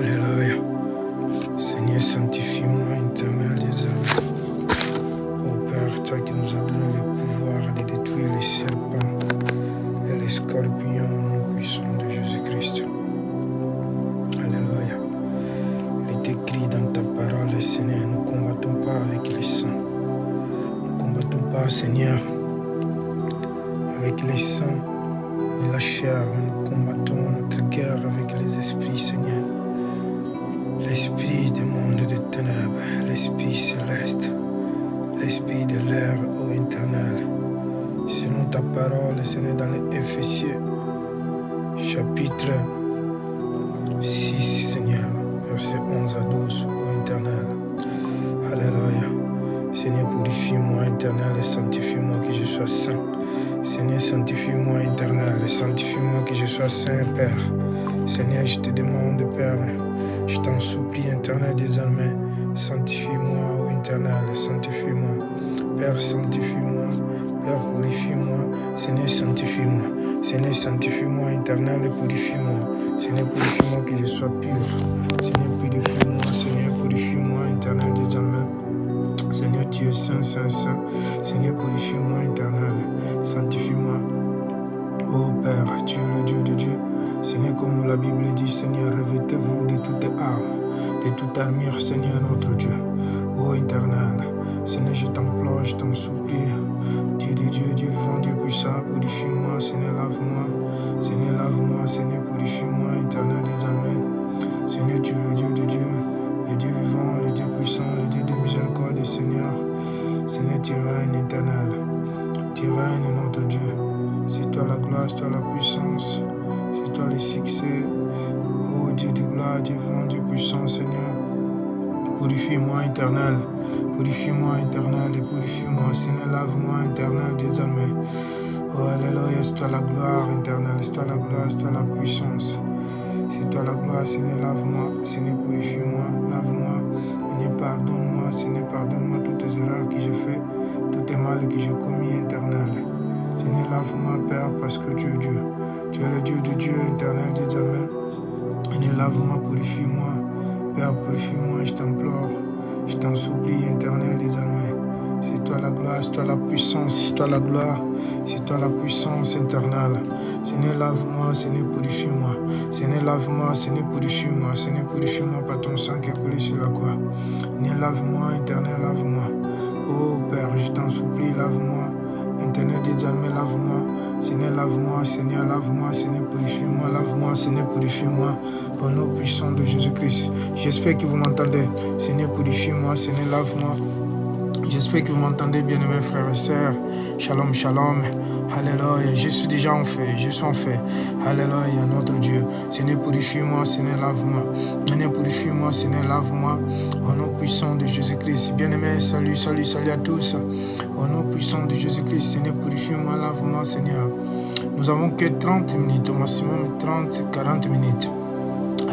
Alléluia. Seigneur, sanctifie-moi, éternel des âmes. Ô Père, toi qui nous as donné le pouvoir de détruire les serpents et les scorpions au puissant de Jésus-Christ. Alléluia. Il est écrit dans ta parole, Seigneur, nous ne combattons pas avec les sangs. Nous ne combattons pas, Seigneur, avec les sangs et la chair. Nous combattons notre guerre avec les esprits, Seigneur. L'esprit du monde des ténèbres, l'esprit céleste, l'esprit de l'air, ô éternel. Selon ta parole, Seigneur, dans les Éphésiens, chapitre 6, Seigneur, versets 11 à 12, ô éternel. Alléluia. Seigneur, purifie-moi, éternel, et sanctifie-moi que je sois saint. Seigneur, sanctifie-moi, éternel, et sanctifie-moi que je sois saint, Père. Seigneur, je te demande, Père, je t'en supplie, éternel des armées, sanctifie-moi, ô éternel, sanctifie-moi. Père, sanctifie-moi. Père, purifie-moi. Seigneur, sanctifie-moi. Seigneur, sanctifie-moi, éternel, et purifie-moi. Seigneur, purifie-moi que je sois pur. Seigneur, purifie-moi. Seigneur, purifie-moi, éternel des armées. Seigneur, tu es saint, saint, saint. Seigneur, purifie-moi, éternel. Sanctifie-moi. Ô Père, tu es le Dieu de Dieu. Seigneur, comme la Bible dit, Seigneur, revêtez-vous de toutes armes, de toute armure, Seigneur, notre Dieu. Ô éternel, Seigneur, je t'implore, je t'en supplie. Dieu de Dieu, Dieu vivant, Dieu puissant, purifie-moi, Seigneur, lave-moi. Seigneur, lave-moi, Seigneur, purifie-moi, éternel des armées. Seigneur, tu es le Dieu de Dieu, le Dieu vivant, le Dieu puissant, le Dieu de miséricorde, Seigneur. Seigneur, tu règnes, éternel. Tu règnes, notre Dieu. C'est toi la gloire, c'est toi la puissance. C'est toi le succès, ô Dieu de gloire, Dieu vivant, Dieu puissant, Seigneur. Purifie-moi, éternel. Purifie-moi, éternel, et purifie-moi. Seigneur, lave-moi, éternel, désormais. Oh, alléluia, c'est toi la gloire, éternel. C'est toi la gloire, c'est toi la puissance. C'est toi la gloire, Seigneur, lave-moi. Seigneur, purifie-moi, lave-moi. Seigneur, pardonne-moi. Seigneur, pardonne-moi toutes les erreurs que j'ai faites, tous les mal que j'ai commis, éternel. Seigneur, lave-moi, Père, parce que tu es Dieu. Tu es le Dieu de Dieu, éternel, désormais. Seigneur, lave-moi, purifie-moi. Père, purifie-moi, je t'implore. Je t'en supplie, éternel, désormais. C'est toi la gloire, c'est toi la puissance, c'est toi la gloire, c'est toi la puissance éternelle. Seigneur, lave-moi, Seigneur, purifie-moi. Seigneur, lave-moi, Seigneur, purifie-moi. Seigneur, purifie-moi par ton sang qui a coulé sur la croix. Seigneur, lave-moi, éternel, lave-moi. Oh Père, je t'en supplie, lave-moi. Éternel, désormais, lave-moi. Seigneur, lave-moi, Seigneur, lave-moi, Seigneur, purifie-moi, lave-moi, Seigneur, purifie-moi, au nom puissant de Jésus-Christ. J'espère que vous m'entendez. Seigneur, purifie-moi, Seigneur, lave-moi. J'espère que vous m'entendez, bien-aimés frères et sœurs. Shalom, shalom. Alléluia. Je suis déjà en fait. Je suis en fait. Alléluia, notre Dieu. Seigneur, purifie-moi. Seigneur, lave-moi. Seigneur, purifie-moi. Seigneur, lave-moi. Au nom puissant de Jésus-Christ. Bien-aimés, salut, salut, salut à tous. Au nom puissant de Jésus-Christ. Seigneur, purifie-moi. Lave-moi, Seigneur. Nous avons que 30 minutes, au maximum 30-40 minutes.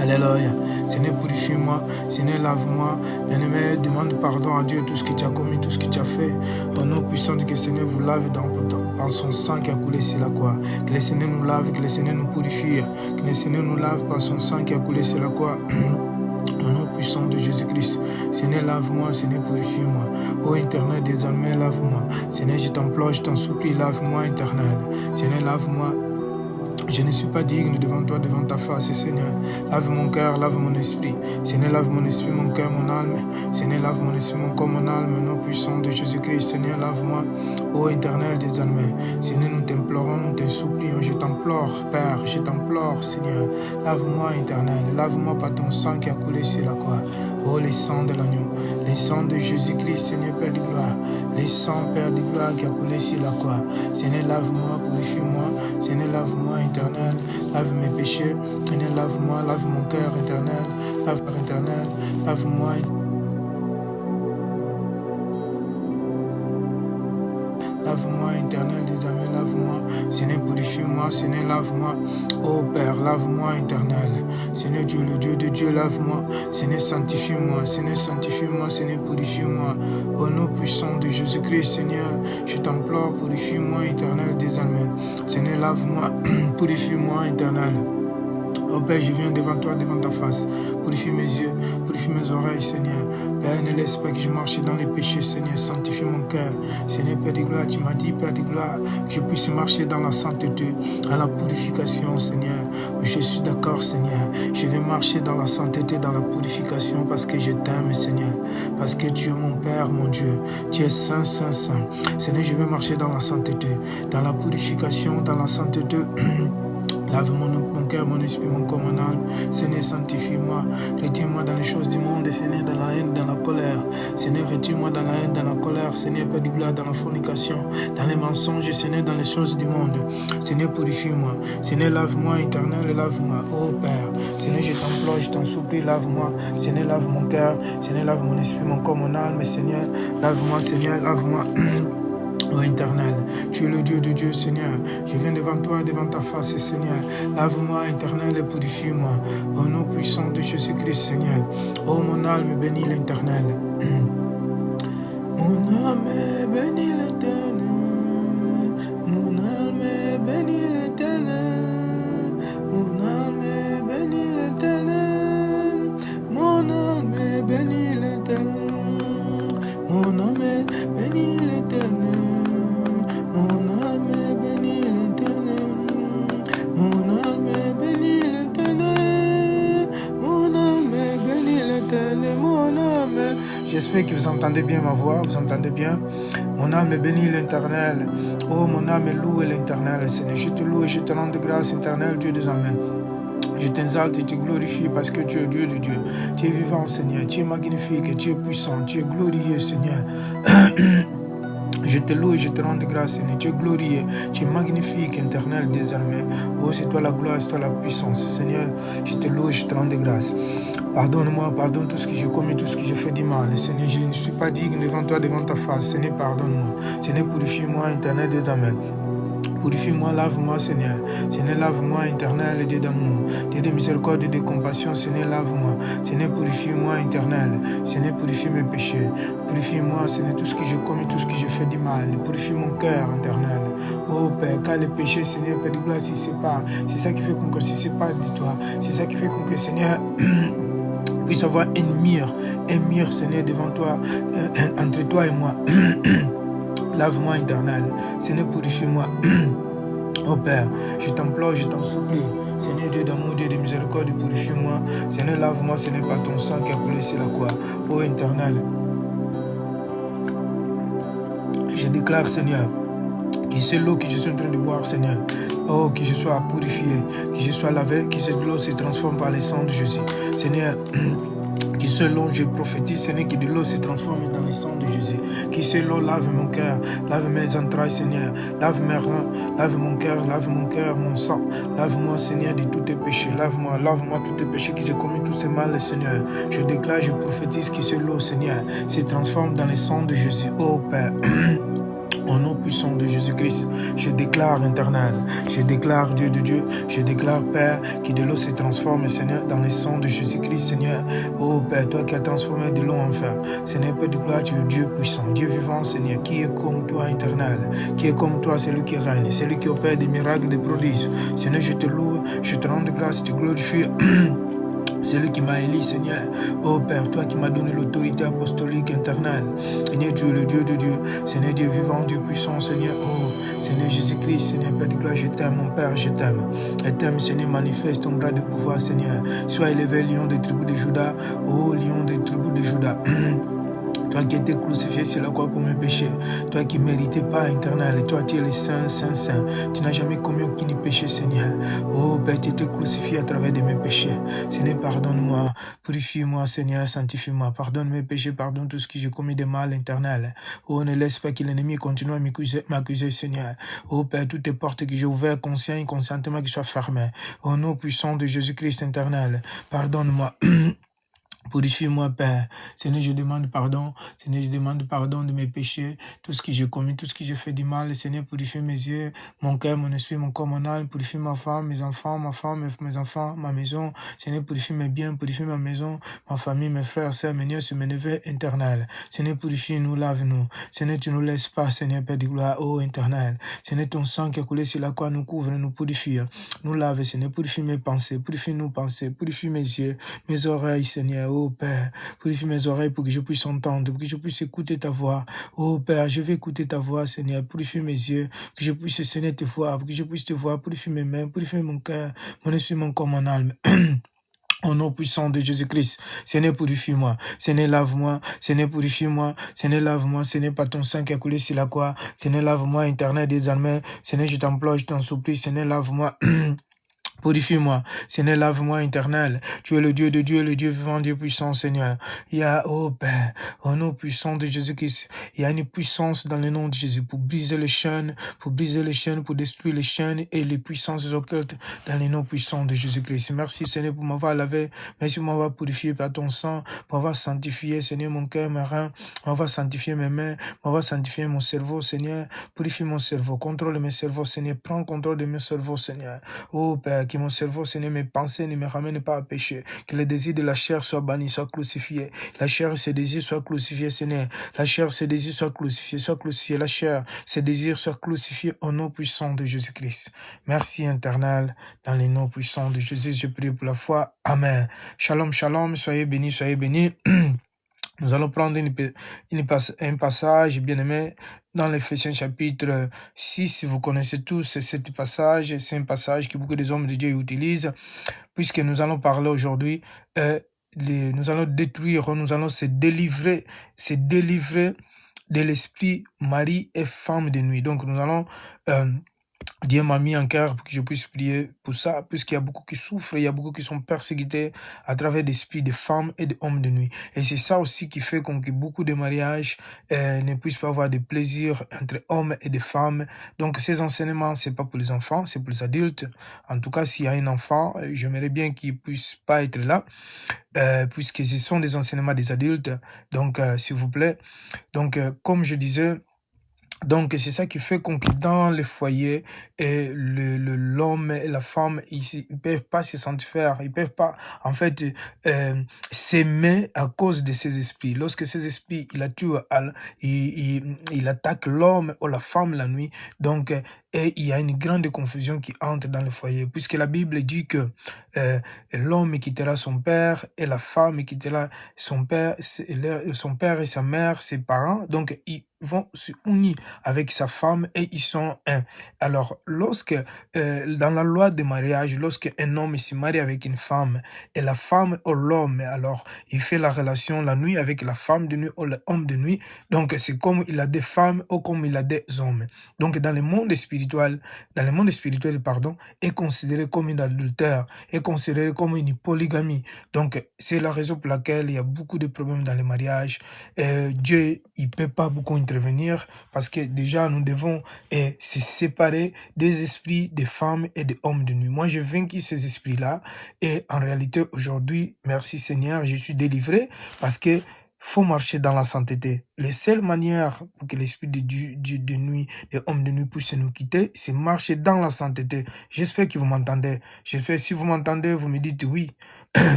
Alléluia. Seigneur, purifie-moi. Seigneur, lave-moi. Bien-aimé, demande pardon à Dieu tout ce que tu as commis, tout ce que tu as fait. Au nom puissant de que le Seigneur vous lave dans son sang qui a coulé sur la croix. Que le Seigneur nous lave, que le Seigneur nous purifie. Que le Seigneur nous lave par son sang qui a coulé sur la croix. Au nom puissant de Jésus-Christ. Seigneur, lave-moi. Seigneur, purifie-moi. Ô éternel, désormais, lave-moi. Seigneur, je t'implore, je t'en supplie, lave-moi, éternel. Seigneur, lave-moi. Je ne suis pas digne devant toi, devant ta face, Seigneur. Lave mon cœur, lave mon esprit. Seigneur, lave mon esprit, mon cœur, mon âme. Seigneur, lave mon esprit, mon corps, mon âme, au nom puissant de Jésus-Christ. Seigneur, lave-moi, ô éternel des armées. Seigneur, nous t'implorons, nous te supplions. Je t'implore, Père, je t'implore, Seigneur. Lave-moi, éternel. Lave-moi par ton sang qui a coulé sur la croix. Oh, les sangs de l'agneau. Les sangs de Jésus-Christ, Seigneur, Père de gloire. Les sangs, Père de gloire, qui a coulé sur la croix. Seigneur, lave-moi, purifie-moi. Seigneur, lave-moi, éternel. Lave mes péchés. Seigneur, lave-moi, lave mon cœur, éternel. Lave-moi, éternel. Lave-moi, lave-moi, éternel, désormais, lave-moi. Seigneur, purifie-moi. Seigneur, lave-moi. Ô Père, lave-moi, éternel. Seigneur Dieu, le Dieu de Dieu, lave-moi. Seigneur, sanctifie-moi. Seigneur, sanctifie-moi. Seigneur, purifie-moi. Au nom puissant de Jésus-Christ, Seigneur, je t'implore, purifie-moi, éternel, désormais. Seigneur, lave-moi. Purifie-moi, éternel. Oh Père, je viens devant toi, devant ta face. Purifie mes yeux, purifie mes oreilles, Seigneur. Père, ne laisse pas que je marche dans les péchés, Seigneur. Sanctifie mon cœur. Seigneur, Père de gloire, tu m'as dit, Père de gloire, que je puisse marcher dans la sainteté, à la purification, Seigneur. Je suis d'accord, Seigneur. Je vais marcher dans la sainteté, dans la purification, parce que je t'aime, Seigneur. Parce que tu es mon Père, mon Dieu. Tu es saint, saint, saint. Seigneur, je vais marcher dans la sainteté, dans la purification, dans la sainteté. Lave mon cœur, mon esprit, mon corps, mon âme. Seigneur, sanctifie-moi. Retire-moi dans les choses du monde, Seigneur, dans la haine, dans la colère. Seigneur, retire-moi dans la haine, dans la colère. Seigneur, Père du gloire, dans la fornication, dans les mensonges, Seigneur, dans les choses du monde. Seigneur, purifie-moi. Seigneur, lave-moi, éternel, lave-moi. Oh Père, Seigneur, je t'implore, je t'en supplie, lave-moi. Seigneur, lave mon cœur. Seigneur, lave mon esprit, mon corps, mon âme. Seigneur, lave-moi, Seigneur, lave-moi. Oh éternel, tu es le Dieu de Dieu, Seigneur. Je viens devant toi, devant ta face, Seigneur. Lave-moi, éternel, et purifie-moi. Au nom puissant de Jésus-Christ, Seigneur. Oh mon âme, bénis l'éternel. Mon âme, bénis l'éternel. Mon âme, bénis l'éternel. Mon âme, bénis l'éternel. Mon âme, bénis l'éternel. Mon âme, bénis l'éternel. Mon âme bénit l'éternel. Mon âme bénit l'éternel. Mon âme bénit l'éternel. Mon âme. J'espère que vous entendez bien ma voix, vous entendez bien. Mon âme bénit l'éternel. Oh, mon âme loue l'éternel. Seigneur, je te loue et je te rends de grâce, éternel, Dieu des amens. Je t'exalte et te glorifie parce que tu es Dieu de Dieu. Tu es vivant, Seigneur. Tu es magnifique, tu es puissant, tu es glorieux, Seigneur. Je te loue et je te rends de grâce, Seigneur. Tu es glorieux, tu es magnifique, éternel, désormais. Oh, c'est toi la gloire, c'est toi la puissance, Seigneur. Je te loue et je te rends de grâce. Pardonne-moi, pardonne tout ce que j'ai commis, tout ce que j'ai fait du mal. Seigneur, je ne suis pas digne devant toi, devant ta face. Seigneur, pardonne-moi. Seigneur, purifie-moi, éternel, Dieu d'amen. Purifie-moi, lave-moi, Seigneur. Seigneur, lave-moi, éternel, Dieu d'amour. Dieu de miséricorde et de compassion, Seigneur, lave-moi. Seigneur, purifie-moi, éternel. Seigneur, purifie mes péchés. Purifie-moi, Seigneur, tout ce que j'ai commis, tout ce que j'ai fait du mal. Purifie mon cœur, éternel. Oh Père, car les péchés, Seigneur, Père de gloire, s'y séparent. C'est ça qui fait qu'on se sépare de toi. C'est ça qui fait qu'on, Seigneur, puisse avoir un mur, Seigneur, devant toi, entre toi et moi. Lave-moi, éternel. Seigneur, purifie-moi. Oh Père, je t'implore, je t'en supplie. Seigneur, Dieu d'amour, Dieu de miséricorde, purifie-moi. Seigneur, lave-moi, Seigneur, par ton sang qui a coulé sur la croix. Oh éternel, je déclare, Seigneur, que c'est l'eau que je suis en train de boire, Seigneur. Oh, que je sois purifié, que je sois lavé, que cette eau se transforme par le sang de Jésus. Seigneur, que selon je prophétise, Seigneur, que de l'eau se transforme dans le sang de Jésus. Que selon lave mon cœur, lave mes entrailles, Seigneur. Lave mes reins, lave mon cœur, mon sang. Lave-moi, Seigneur, de tous tes péchés. Lave-moi tous tes péchés que j'ai commis, tous ces mal, Seigneur. Je déclare, je prophétise que cette eau, Seigneur, se transforme dans le sang de Jésus. Oh Père. Au nom puissant de Jésus-Christ, je déclare, éternel, je déclare, Dieu de Dieu, je déclare, Père, que de l'eau se transforme, Seigneur, dans le sang de Jésus-Christ, Seigneur. Oh Père, toi qui as transformé de l'eau en fer, Seigneur, Père de gloire, tu es Dieu puissant, Dieu vivant, Seigneur, qui est comme toi, éternel, qui est comme toi, celui qui règne, celui qui opère des miracles, des prodiges. Seigneur, je te loue, je te rends de grâce, je te glorifie. C'est lui qui m'a élu, Seigneur. Oh Père, toi qui m'as donné l'autorité apostolique éternelle. Seigneur Dieu, le Dieu de Dieu. Seigneur Dieu vivant, Dieu puissant, Seigneur. Oh, Seigneur Jésus-Christ, Seigneur Père de gloire, je t'aime, mon Père, je t'aime. Et t'aime, Seigneur, manifeste ton bras de pouvoir, Seigneur. Sois élevé, lion des tribus de Juda. Oh, lion des tribus de Juda. Toi qui étais crucifié sur la croix pour mes péchés, toi qui ne méritais pas, éternel, toi tu es le Saint, Saint, Saint. Tu n'as jamais commis aucun péché, Seigneur. Oh Père, tu étais crucifié à travers de mes péchés. Seigneur, pardonne-moi, purifie-moi, Seigneur, sanctifie-moi. Pardonne mes péchés, pardonne tout ce que j'ai commis de mal, éternel. Oh, ne laisse pas que l'ennemi continue à m'accuser, Seigneur. Oh Père, toutes les portes que j'ai ouvertes, conscient et inconsciemment, qui soient fermées. Au nom puissant de Jésus-Christ, éternel, pardonne-moi. Purifie-moi, Père. Seigneur, je demande pardon. Seigneur, je demande pardon de mes péchés, tout ce que j'ai commis, tout ce que j'ai fait du mal. Seigneur, purifie mes yeux, mon cœur, mon esprit, mon corps, mon âme. Purifie ma femme, mes enfants, ma femme, mes enfants, ma maison. Seigneur, purifie mes biens, purifie ma maison, ma famille, mes frères, sœurs, mes nièces, mes neveux éternels. Seigneur, purifie-nous, lave-nous. Seigneur, tu ne nous laisses pas, Seigneur, Père de gloire, ô éternel. Seigneur, ton sang qui a coulé sur la croix nous couvre, nous purifie. Nous lave, Seigneur, purifie mes pensées, purifie nos pensées, purifie mes yeux, mes oreilles, Seigneur, oh Père, purifie mes oreilles pour que je puisse entendre, pour que je puisse écouter ta voix. Oh Père, je vais écouter ta voix, Seigneur, purifie mes yeux, que je puisse, Seigneur, te voir, pour que je puisse te voir, purifie mes mains, purifie mon cœur, mon esprit, mon corps, mon âme. Au nom puissant de Jésus-Christ, Seigneur, purifie-moi, Seigneur, lave-moi, Seigneur, purifie-moi, Seigneur, lave-moi, Seigneur, par ton sang qui a coulé sur la croix, Seigneur, lave-moi, éternel des armées, Seigneur, je t'implore, je t'en supplie, Seigneur, lave-moi. Purifie-moi, Seigneur, lave-moi, éternel. Tu es le Dieu de Dieu, le Dieu vivant, Dieu puissant, Seigneur. Il y a, oh Père, au nom puissant de Jésus-Christ, il y a une puissance dans le nom de Jésus pour briser les chaînes, pour détruire les chaînes et les puissances occultes dans le nom puissant de Jésus-Christ. Merci, Seigneur, pour m'avoir lavé. Merci pour m'avoir purifié par ton sang, pour m'avoir sanctifié, Seigneur, mon cœur, mes reins, pour m'avoir sanctifié mes mains, pour m'avoir sanctifié mon cerveau, Seigneur. Purifie mon cerveau, contrôle mes cerveaux, Seigneur. Prends contrôle de mes cerveaux, Seigneur. Oh Père, que mon cerveau, Seigneur, mes pensées ne me ramènent pas à péché. Que les désirs de la chair soient bannis, soient crucifiés. La chair et ses désirs soient crucifiés, Seigneur. La chair et ses désirs soient crucifiés. La chair, ses désirs soient crucifiés au nom puissant de Jésus-Christ. Merci, éternel. Dans les noms puissants de Jésus, je prie pour la foi. Amen. Shalom, shalom. Soyez bénis, soyez bénis. Nous allons prendre un passage, bien aimé, dans l'Éphésiens chapitre 6. Vous connaissez tous ce passage. C'est un passage que beaucoup des hommes de Dieu utilisent, puisque nous allons parler aujourd'hui, nous allons détruire, nous allons se délivrer de l'esprit mari et femme de nuit. Donc nous allons... Dieu m'a mis en cœur pour que je puisse prier pour ça, puisqu'il y a beaucoup qui souffrent, il y a beaucoup qui sont persécutés à travers l'esprit de femmes et d'hommes de nuit. Et c'est ça aussi qui fait que beaucoup de mariages ne puissent pas avoir de plaisir entre hommes et des femmes. Donc ces enseignements, c'est pas pour les enfants, c'est pour les adultes. En tout cas, s'il y a un enfant, j'aimerais bien qu'il puisse pas être là, puisque ce sont des enseignements des adultes. Donc, s'il vous plaît. Donc, comme je disais, donc, c'est ça qui fait qu'on que dans les foyers, l'homme et la femme, ils peuvent pas se satisfaire, ils peuvent pas, en fait, s'aimer à cause de ces esprits. Lorsque ces esprits, il attaque l'homme ou la femme la nuit, donc, et il y a une grande confusion qui entre dans le foyer, puisque la Bible dit que l'homme quittera son père et la femme quittera son père et sa mère, ses parents, donc ils vont se unir avec sa femme et ils sont un. Alors, lorsque, dans la loi des mariages, lorsque un homme se marie avec une femme et la femme ou l'homme, alors il fait la relation la nuit avec la femme de nuit ou l'homme de nuit, donc c'est comme il a des femmes ou comme il a des hommes. Donc, dans le monde spirituel, pardon, est considéré comme une adultère, est considéré comme une polygamie. Donc, c'est la raison pour laquelle il y a beaucoup de problèmes dans les mariages. Dieu, il peut pas beaucoup intervenir parce que déjà, nous devons se séparer des esprits des femmes et des hommes de nuit. Moi, j'ai vaincu ces esprits-là et en réalité, aujourd'hui, merci Seigneur, je suis délivré parce que faut marcher dans la sainteté. Les seules manières pour que l'esprit de nuit, des hommes de nuit puissent nous quitter, c'est marcher dans la sainteté. J'espère que vous m'entendez. J'espère si vous m'entendez, vous me dites oui,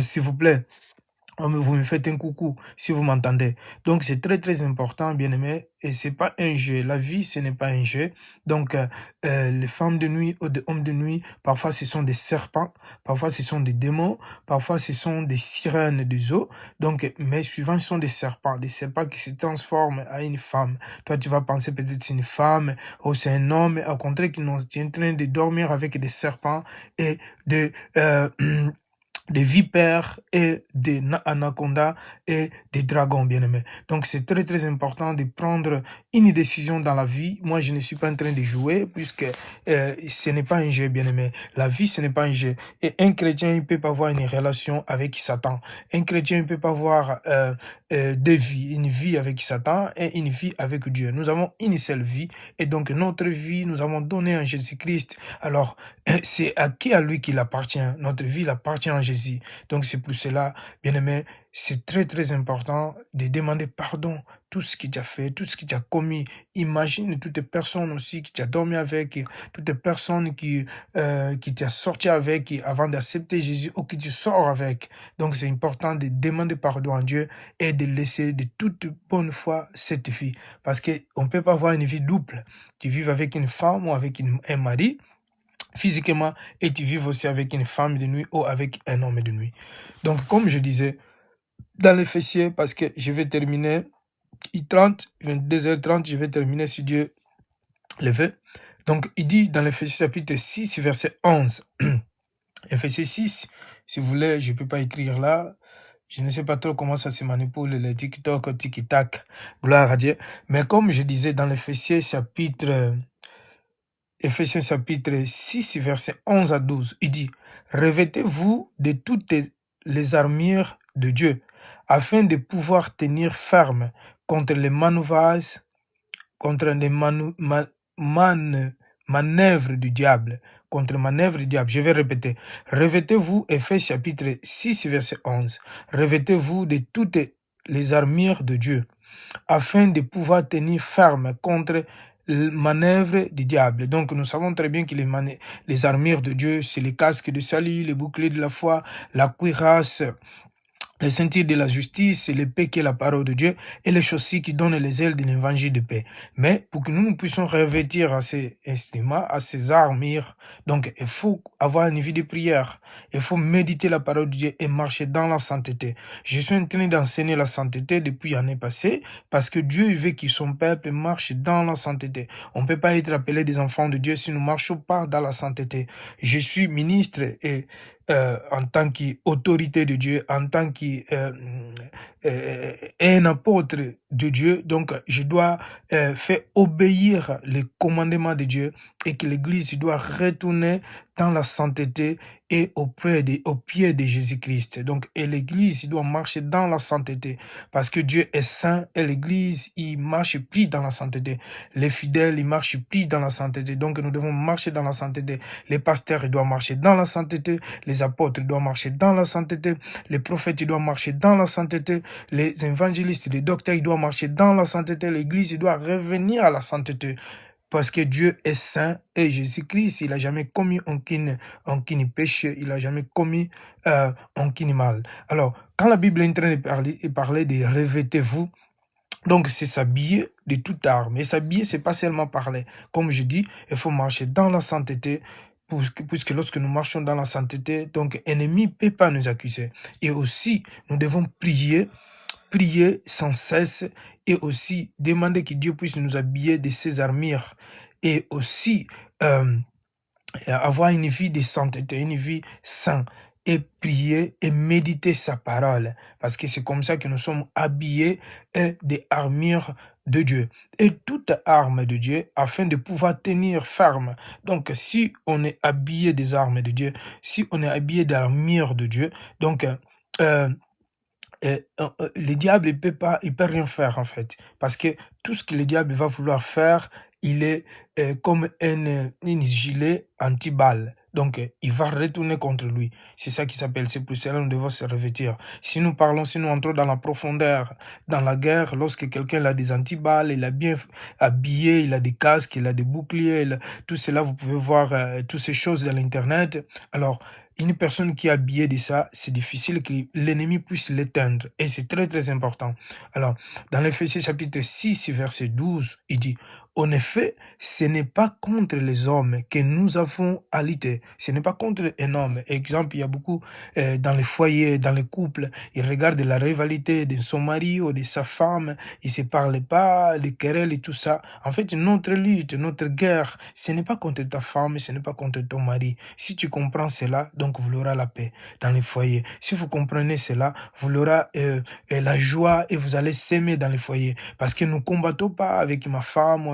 s'il vous plaît. Vous me faites un coucou si vous m'entendez. Donc, c'est très, très important, bien aimé. Et c'est pas un jeu. La vie, ce n'est pas un jeu. Donc, les femmes de nuit ou des hommes de nuit, parfois, ce sont des serpents. Parfois, ce sont des démons. Parfois, ce sont des sirènes des eaux. Donc, mais souvent, ce sont des serpents qui se transforment à une femme. Toi, tu vas penser peut-être que c'est une femme ou c'est un homme. Au contraire, tu es en train de dormir avec des serpents et des vipères et des anacondas et des dragons, bien-aimés. Donc, c'est très, très important de prendre une décision dans la vie. Moi, je ne suis pas en train de jouer puisque ce n'est pas un jeu, bien-aimé. La vie, ce n'est pas un jeu. Et un chrétien, il ne peut pas avoir une relation avec Satan. Un chrétien, il ne peut pas avoir deux vies. Une vie avec Satan et une vie avec Dieu. Nous avons une seule vie. Et donc, notre vie, nous avons donné à Jésus-Christ. Alors, c'est à lui qu'il appartient. Notre vie, il appartient à Jésus. Donc, c'est pour cela, bien-aimé, c'est très très important de demander pardon. Tout ce que tu as fait, tout ce que tu as commis. Imagine toutes les personnes aussi qui tu as dormi avec, et toutes les personnes qui tu as sorti avec avant d'accepter Jésus ou que tu sors avec. Donc c'est important de demander pardon à Dieu et de laisser de toute bonne foi cette vie. Parce qu'on ne peut pas avoir une vie double. Tu vis avec une femme ou avec un mari physiquement et tu vis aussi avec une femme de nuit ou avec un homme de nuit. Donc comme je disais, dans les fessiers, parce que je vais terminer 30, 22h30, je vais terminer si Dieu le veut. Donc, il dit dans l'Éphésiens chapitre 6, verset 11. Éphésiens 6, si vous voulez, je ne peux pas écrire là. Je ne sais pas trop comment ça se manipule, le TikTok, tiki-tac, gloire à Dieu. Mais comme je disais dans l'Éphésiens chapitre 6, verset 11 à 12, il dit « Revêtez-vous de toutes les armures de Dieu, afin de pouvoir tenir ferme contre les manœuvres, contre les manœuvres du diable. » Contre les manœuvres du diable. Je vais répéter. Revêtez-vous, Éphésiens chapitre 6, verset 11. Revêtez-vous de toutes les armures de Dieu, afin de pouvoir tenir ferme contre manœuvre du diable. Donc nous savons très bien que les armures de Dieu, c'est les casques de salut, les boucliers de la foi, la cuirasse, les ceintures de la justice, l'épée qui est la parole de Dieu, et les chaussures qui donnent les ailes de l'évangile de paix. Mais pour que nous puissions revêtir à ces instruments, à ces armures, donc il faut avoir une vie de prière, il faut méditer la parole de Dieu et marcher dans la sainteté. Je suis en train d'enseigner la sainteté depuis l'année passée, parce que Dieu veut que son peuple marche dans la sainteté. On ne peut pas être appelé des enfants de Dieu si nous ne marchons pas dans la sainteté. Je suis ministre et en tant qu'autorité de Dieu, en tant qu'un apôtre de Dieu, donc je dois faire obéir les commandements de Dieu et que l'Église doit retourner dans la sainteté et au pied de Jésus-Christ. Donc, et l'Église doit marcher dans la sainteté parce que Dieu est saint et l'Église, il marche plus dans la sainteté. Les fidèles, ils marchent plus dans la sainteté. Donc, nous devons marcher dans la sainteté. Les pasteurs, ils doivent marcher dans la sainteté. Les apôtres, ils doivent marcher dans la sainteté. Les prophètes, ils doivent marcher dans la sainteté. Les évangélistes, les docteurs, ils doivent marcher dans la sainteté. L'Église, il doit revenir à la sainteté. Parce que Dieu est saint et Jésus-Christ, il n'a jamais commis aucun péché, il n'a jamais commis aucun mal. Alors, quand la Bible est en train de parler de revêtez-vous, donc c'est s'habiller de toute arme. Et s'habiller, c'est pas seulement parler. Comme je dis, il faut marcher dans la sainteté, puisque lorsque nous marchons dans la sainteté, donc l'ennemi ne peut pas nous accuser. Et aussi, nous devons prier sans cesse et aussi demander que Dieu puisse nous habiller de ses armures et aussi avoir une vie de sainteté, une vie sainte et prier et méditer sa parole parce que c'est comme ça que nous sommes habillés des armures de Dieu et toute arme de Dieu afin de pouvoir tenir ferme. Donc si on est habillé des armes de Dieu, si on est habillé d'armures de Dieu, donc le diable, il peut rien faire en fait. Parce que tout ce que le diable va vouloir faire, il est comme une gilet anti-balle. Donc, il va retourner contre lui. C'est ça qui s'appelle. C'est pour cela que nous devons se revêtir. Si nous entrons dans la profondeur, dans la guerre, lorsque quelqu'un a des antiballes, il a bien habillé, il a des casques, il a des boucliers, tout cela, vous pouvez voir toutes ces choses dans l'Internet. Alors, une personne qui est habillée de ça, c'est difficile que l'ennemi puisse l'éteindre. Et c'est très, très important. Alors, dans l'Éphésiens chapitre 6, verset 12, il dit « En effet, ce n'est pas contre les hommes que nous avons à lutter. Ce n'est pas contre un homme. » Exemple, il y a beaucoup dans les foyers, dans les couples, ils regardent la rivalité de son mari ou de sa femme. Ils ne se parlent pas, les querelles et tout ça. En fait, notre lutte, notre guerre, ce n'est pas contre ta femme, ce n'est pas contre ton mari. Si tu comprends cela, donc vous aurez la paix dans les foyers. Si vous comprenez cela, vous aurez la joie et vous allez s'aimer dans les foyers. Parce que nous ne combattons pas avec ma femme ou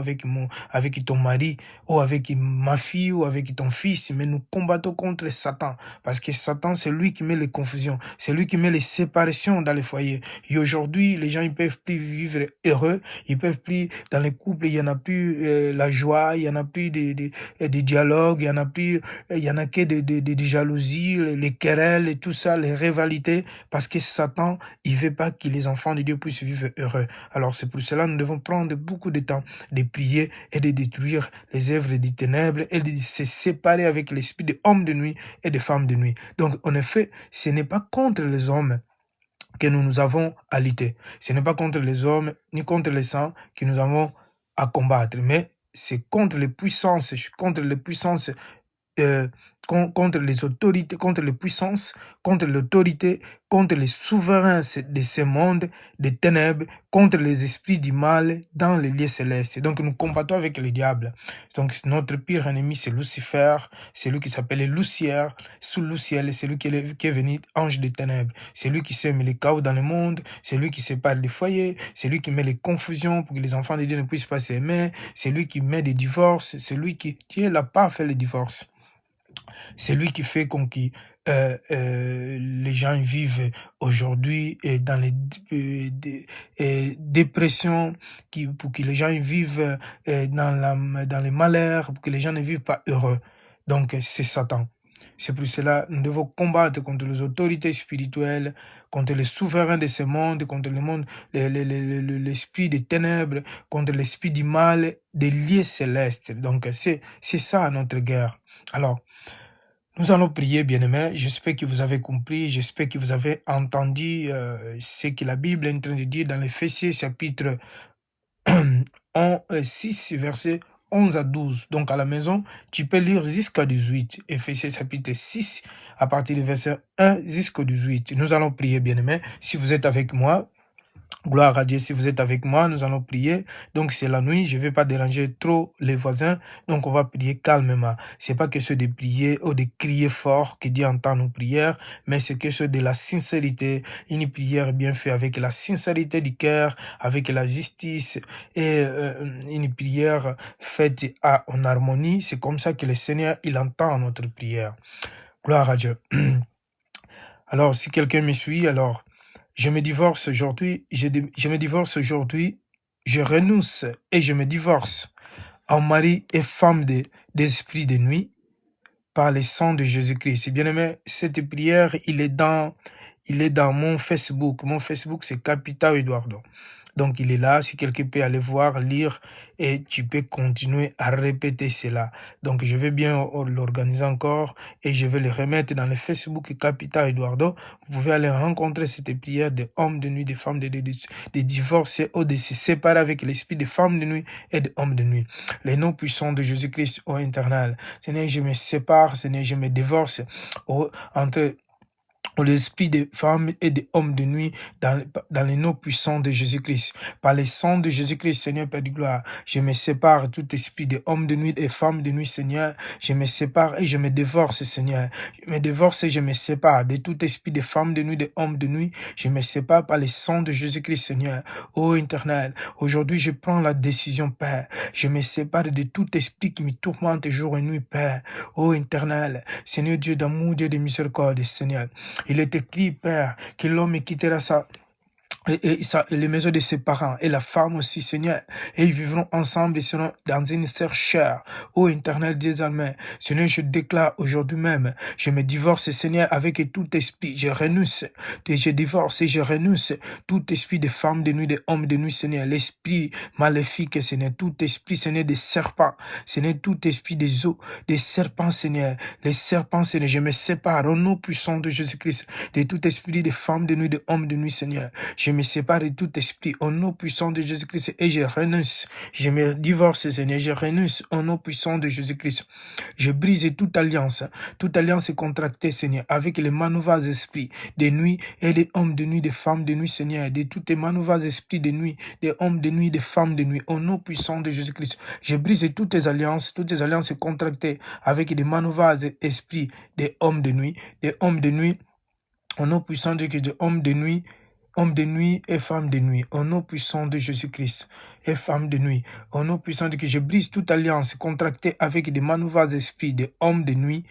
avec ton mari, ou avec ma fille, ou avec ton fils, mais nous combattons contre Satan, parce que Satan, c'est lui qui met les confusions, c'est lui qui met les séparations dans les foyers. Et aujourd'hui, les gens, ils peuvent plus vivre heureux, ils peuvent plus, dans les couples, il y en a plus la joie, il y en a plus des dialogues, il y en a plus, il y en a que des jalousies, les querelles et tout ça, les rivalités, parce que Satan, il veut pas que les enfants de Dieu puissent vivre heureux. Alors c'est pour cela que nous devons prendre beaucoup de temps de prier et de détruire les œuvres des ténèbres et de se séparer avec l'esprit des hommes de nuit et des femmes de nuit. Donc en effet, ce n'est pas contre les hommes que nous avons à lutter. Ce n'est pas contre les hommes ni contre les saints que nous avons à combattre, mais c'est contre les puissances, contre les autorités, contre les puissances, contre l'autorité, contre les souverains de ce monde, des ténèbres, contre les esprits du mal dans les lieux célestes. Donc nous combattons avec le diable. Donc notre pire ennemi, c'est Lucifer, c'est lui qui s'appelait Lucière, sous le ciel, c'est lui qui est venu ange des ténèbres. C'est lui qui sème les chaos dans le monde, c'est lui qui sépare les foyers, c'est lui qui met les confusions pour que les enfants de Dieu ne puissent pas s'aimer, c'est lui qui met des divorces, c'est lui qui est là pas fait les divorces. C'est lui qui fait les gens vivent aujourd'hui dans les dépressions, pour que les gens vivent dans les malheurs, pour que les gens ne vivent pas heureux. Donc c'est Satan. C'est pour cela que nous devons combattre contre les autorités spirituelles, contre les souverains de ce monde, contre le monde, l'esprit des ténèbres, contre l'esprit du mal, des lieux célestes. Donc c'est ça notre guerre. Alors, nous allons prier, bien-aimés. J'espère que vous avez compris, j'espère que vous avez entendu ce que la Bible est en train de dire dans l'Éphésiens chapitre 6, verset 11 à 12. Donc à la maison, tu peux lire jusqu'à 18. Éphésiens chapitre 6, à partir du verset 1 jusqu'au 18. Nous allons prier, bien-aimés. Si vous êtes avec moi, gloire à Dieu, si vous êtes avec moi, nous allons prier. Donc c'est la nuit, je ne vais pas déranger trop les voisins. Donc on va prier calmement. C'est pas question de prier ou de crier fort que Dieu entend nos prières, mais c'est question de la sincérité. Une prière bien faite avec la sincérité du cœur, avec la justice et une prière faite en harmonie. C'est comme ça que le Seigneur, il entend notre prière. Gloire à Dieu. Alors si quelqu'un me suit, alors je me divorce aujourd'hui, je renonce et je me divorce en mari et femme d'esprit de nuit par le sang de Jésus-Christ. Bien aimé, cette prière, il est dans mon Facebook. Mon Facebook, c'est Capital Eduardo. Donc, il est là. Si quelqu'un peut aller voir, lire, et tu peux continuer à répéter cela. Donc, je vais bien l'organiser encore et je vais le remettre dans le Facebook Capital Eduardo. Vous pouvez aller rencontrer cette prière des hommes de nuit, des femmes de divorcer ou de se séparer avec l'esprit des femmes de nuit et des hommes de nuit. Les noms puissants de Jésus-Christ au éternel. Seigneur, je me sépare, Seigneur, je me divorce entre l'esprit des femmes et des hommes de nuit dans les noms puissants de Jésus-Christ. Par les sang de Jésus-Christ, Seigneur, Père de gloire, je me sépare tout esprit des hommes de nuit et des femmes de nuit, Seigneur. Je me sépare et je me divorce, Seigneur. Je me divorce et je me sépare de tout esprit des femmes de nuit, des hommes de nuit. Je me sépare par les sang de Jésus-Christ, Seigneur. Ô éternel, aujourd'hui, je prends la décision, Père. Je me sépare de tout esprit qui me tourmente jour et nuit, Père. Ô éternel, Seigneur Dieu d'amour, Dieu de miséricorde, Seigneur. Il est écrit, Père, que l'homme quittera et les maisons de ses parents, et la femme aussi, Seigneur, et ils vivront ensemble et seront dans une sœur chère. Ô éternel Dieu allemand, Seigneur, je déclare aujourd'hui même, je me divorce, Seigneur, avec tout esprit, je renonce, je divorce et je renonce, tout esprit de femmes de nuit, de hommes de nuit, Seigneur, l'esprit maléfique, Seigneur, tout esprit, Seigneur, des serpents, Seigneur, tout esprit des eaux, des serpents, Seigneur, les serpents, Seigneur, je me sépare au nom puissant de Jésus-Christ, de tout esprit de femmes de nuit, de hommes de nuit, Seigneur, je me sépare de tout esprit au nom puissant de Jésus-Christ et je renonce. Je me divorce, Seigneur, je renonce au nom puissant de Jésus-Christ. Je brise toute alliance contractée, Seigneur, avec les manœuvres esprits des nuits et des hommes de nuit, des femmes de nuit, Seigneur, de toutes les manœuvres esprits de nuit, des hommes de nuit, des femmes de nuit, au nom puissant de Jésus-Christ. Je brise toutes les alliances contractées avec les manœuvres esprits des hommes de nuit, au nom puissant de Jésus, des hommes de nuit, hommes de nuit et femmes de nuit, au nom puissant de Jésus-Christ, et femmes de nuit, au nom puissant de que je brise toute alliance contractée avec des manœuvres esprits des hommes de nuit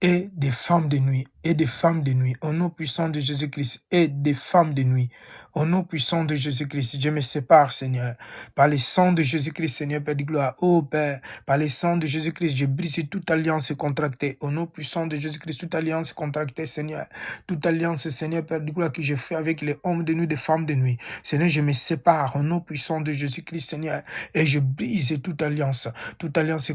et des femmes de nuit, et des femmes de nuit, au nom puissant de Jésus-Christ, et des femmes de nuit, au nom puissant de Jésus-Christ, je me sépare, Seigneur, par le sang de Jésus-Christ, Seigneur, Père de gloire, ô Père, par le sang de Jésus-Christ, je brise toute alliance contractée, au nom puissant de Jésus-Christ, toute alliance contractée, Seigneur, toute alliance, Seigneur, Père de gloire, que je fais avec les hommes de nuit, des femmes de nuit, Seigneur, je me sépare, au nom puissant de Jésus-Christ, Seigneur, et je brise toute alliance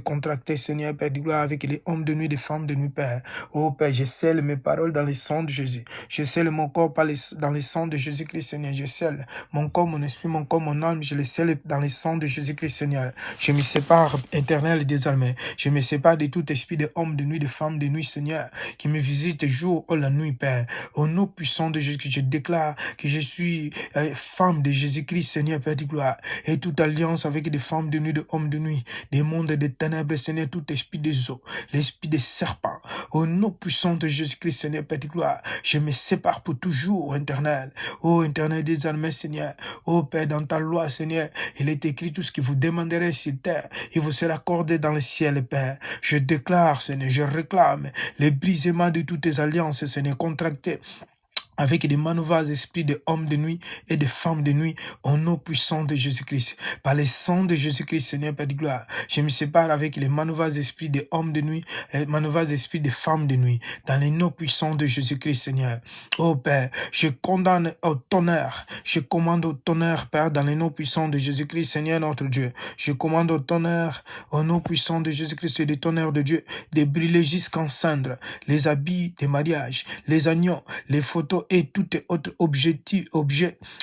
contractée, Seigneur, Père de gloire, avec les hommes de nuit, des femmes de nuit, Père, ô Père, je scelle mes paroles dans le sang de Jésus, je scelle mon corps dans le sang de Jésus-Christ, Seigneur, je scelle mon corps, mon esprit, mon corps, mon âme, je le scelle dans le sang de Jésus-Christ, Seigneur. Je me sépare, éternel, désormais. Je me sépare de tout esprit de hommes de nuit, de femmes de nuit, Seigneur, qui me visite jour ou la nuit, Père. Au nom puissant de Jésus, je déclare que je suis femme de Jésus-Christ, Seigneur, Père de gloire. Et toute alliance avec des femmes de nuit, de hommes de nuit, des mondes des ténèbres, Seigneur, tout esprit des eaux, l'esprit des serpents. Au nom puissant de Jésus-Christ, Seigneur, Père de gloire, je me sépare pour toujours, éternel. Ô éternel, désormais, Seigneur, ô Père, dans ta loi, Seigneur, il est écrit tout ce que vous demanderez sur terre, il vous sera accordé dans le ciel, Père. Je déclare, Seigneur, je réclame les brisements de toutes tes alliances, Seigneur, contractées avec des manœuvres esprits de hommes de nuit et de femmes de nuit, au nom puissant de Jésus-Christ. Par le sang de Jésus-Christ, Seigneur, Père de gloire, je me sépare avec les manœuvres esprits de hommes de nuit et manœuvres esprits de femmes de nuit, dans les noms puissants de Jésus-Christ, Seigneur. Oh Père, je condamne au tonnerre, je commande au tonnerre, Père, dans les noms puissants de Jésus-Christ, Seigneur notre Dieu. Je commande au tonnerre, au nom puissant de Jésus-Christ et des tonnerres de Dieu, de brûler jusqu'en cendres les habits des mariages, les agneaux, les photos et tout autre objet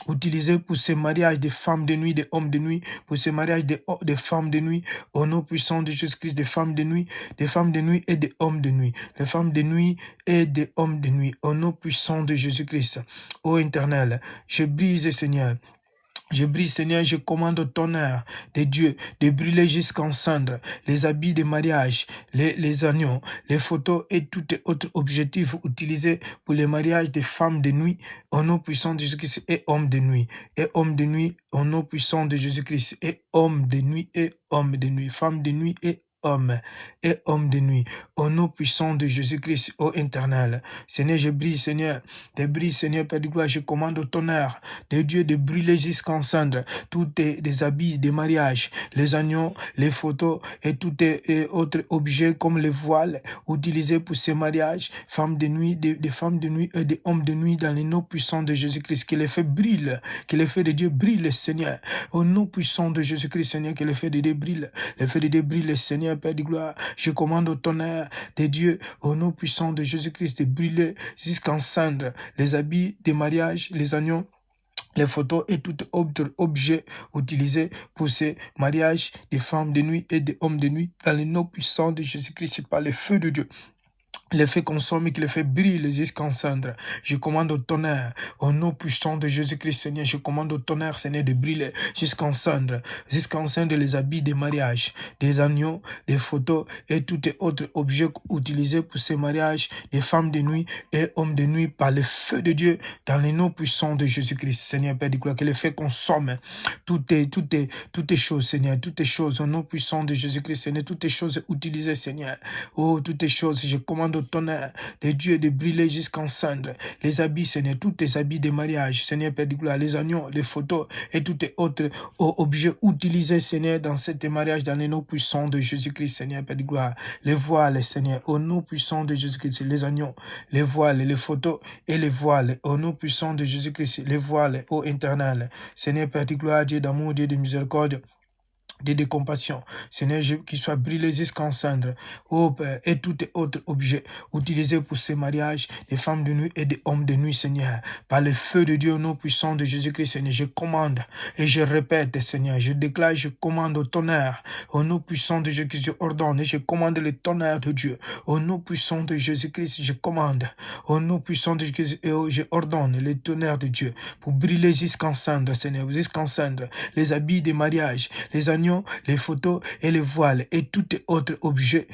utilisé pour ces mariages des femmes de nuit, des hommes de nuit, pour ces mariages des femmes de nuit, au nom puissant de Jésus-Christ, des femmes de nuit et des hommes de nuit, des femmes de nuit et des hommes de nuit, au nom puissant de Jésus-Christ. Ô éternel, je brise, Seigneur. Je brise, Seigneur, je commande au tonnerre de Dieu de brûler jusqu'en cendres les habits de mariage, les agneaux, les photos et tout autre objectif utilisé pour les mariages des femmes de nuit, au nom puissant de Jésus-Christ, et hommes de nuit, et hommes de nuit, au nom puissant de Jésus-Christ, et hommes de nuit, et hommes de nuit, femmes de nuit, et hommes de nuit, au nom puissant de Jésus-Christ, ô éternel. Seigneur, je brise, Seigneur, Seigneur, Père de gloire, je commande au tonnerre de Dieu de brûler jusqu'en cendres tous des habits de mariage, les agneaux, les photos et tout autres objets comme les voiles utilisés pour ces mariages, femmes de nuit, des femmes de nuit et des hommes de nuit, dans les noms puissants de Jésus-Christ, que les feux brûlent, que les feux de Dieu brûlent, Seigneur, au nom puissant de Jésus-Christ, Seigneur, que les feux de Dieu brûlent, les feux de Dieu brûlent, Seigneur, Père de gloire, je commande au tonnerre de Dieu, au nom puissant de Jésus-Christ, de brûler jusqu'en cendres les habits de mariage, les agneaux, les photos et tout autre objet utilisé pour ces mariages des femmes de nuit et des hommes de nuit, dans les noms puissants de Jésus-Christ, par le feu de Dieu. Les fait consommer, qui les fait brûler jusqu'en cendres. Je commande au tonnerre, au nom puissant de Jésus-Christ, Seigneur, je commande au tonnerre, Seigneur, de brûler jusqu'en cendres les habits des mariages, des agneaux, des photos et tout autre objet utilisé pour ces mariages, des femmes de nuit et hommes de nuit, par le feu de Dieu, dans les noms puissants de Jésus-Christ, Seigneur, Père de gloire, que les fait consommer toutes les choses, Seigneur, toutes les choses, au nom puissant de Jésus-Christ, Seigneur, toutes les choses utilisées, Seigneur, oh, toutes les choses, je commande au tonnerre de Dieu de brûler jusqu'en cendres les habits, Seigneur, tous les habits de mariage, Seigneur, Père de gloire, les agneaux, les photos et tous les autres objets utilisés, Seigneur, dans cet mariage, dans les noms puissants de Jésus-Christ, Seigneur, Père de gloire, les voiles, Seigneur, au nom puissant de Jésus-Christ, les agneaux, les voiles, les photos et les voiles, au nom puissant de Jésus-Christ, les voiles, ô éternel, Seigneur, Père de gloire, Dieu d'amour, Dieu de miséricorde, de compassion, Seigneur, qui soit brûlé jusqu'en cendres, ô Père, et tout autre objet utilisé pour ces mariages, des femmes de nuit et des hommes de nuit, Seigneur, par le feu de Dieu, au nom puissant de Jésus-Christ, Seigneur, je commande et je répète, Seigneur, je déclare, je commande au tonnerre, au nom puissant de Jésus-Christ, je ordonne et je commande le tonnerre de Dieu, au nom puissant de Jésus-Christ, je commande, au nom puissant de Jésus-Christ, et je ordonne le tonnerre de Dieu pour brûler jusqu'en cendres, Seigneur, jusqu'en cendres les habits des mariages, les agneaux, télévision, les photos et les voiles et tout autre objet